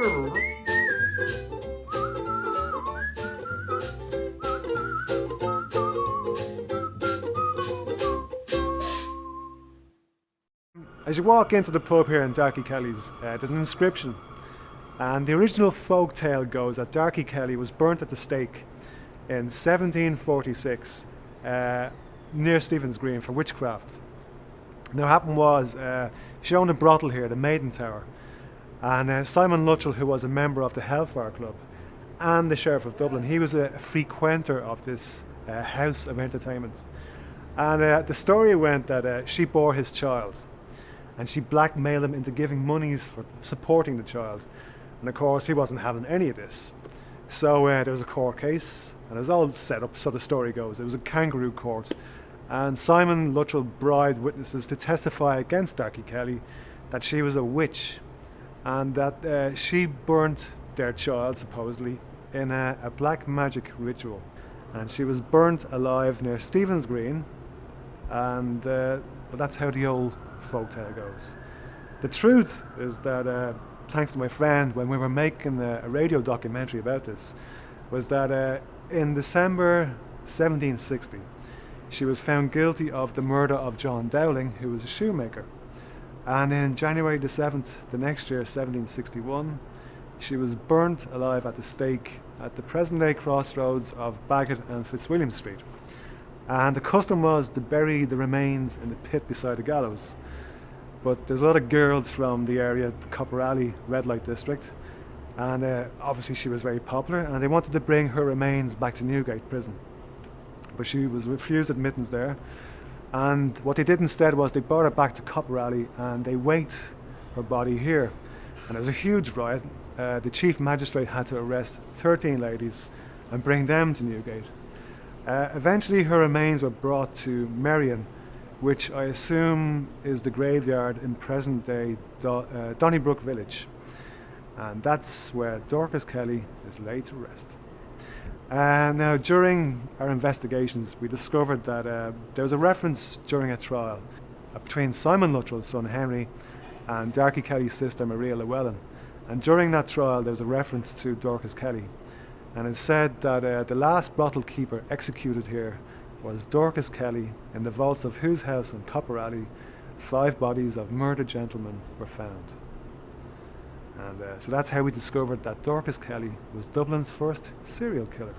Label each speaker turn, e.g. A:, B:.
A: As you walk into the pub here in Darky Kelly's, there's an inscription, and the original folk tale goes that Darky Kelly was burnt at the stake in 1746 near Stephen's Green for witchcraft. Now, what happened was she owned a brothel here, the Maiden Tower, and Simon Luttrell, who was a member of the Hellfire Club and the Sheriff of Dublin, he was a frequenter of this house of entertainment. And the story went that she bore his child, and she blackmailed him into giving monies for supporting the child. And of course, he wasn't having any of this. So there was a court case, and it was all set up, so the story goes. It was a kangaroo court, and Simon Luttrell bribed witnesses to testify against Darky Kelly that she was a witch, and that she burnt their child, supposedly, in a black magic ritual. And she was burnt alive near Stephen's Green, and but that's how the old folktale goes. The truth is that, thanks to my friend, when we were making a radio documentary about this, was that in December 1760, she was found guilty of the murder of John Dowling, who was a shoemaker. And in January the 7th, the next year, 1761, she was burnt alive at the stake at the present-day crossroads of Bagot and Fitzwilliam Street. And the custom was to bury the remains in the pit beside the gallows. But there's a lot of girls from the area, the Copper Alley red light district, and obviously she was very popular, and they wanted to bring her remains back to Newgate prison. But she was refused admittance there, and what they did instead was they brought her back to Copper Alley and they waked her body here. And there was a huge riot. The chief magistrate had to arrest 13 ladies and bring them to Newgate. Eventually her remains were brought to Merrion, which I assume is the graveyard in present-day Donnybrook village. And that's where Dorcas Kelly is laid to rest. Now, during our investigations, we discovered that there was a reference during a trial between Simon Luttrell's son Henry and Darky Kelly's sister Maria Llewellyn. And during that trial, there was a reference to Dorcas Kelly. And it said that the last brothel keeper executed here was Dorcas Kelly, in the vaults of whose house in Copper Alley 5 bodies of murdered gentlemen were found. And so that's how we discovered that Dorcas Kelly was Dublin's first serial killer.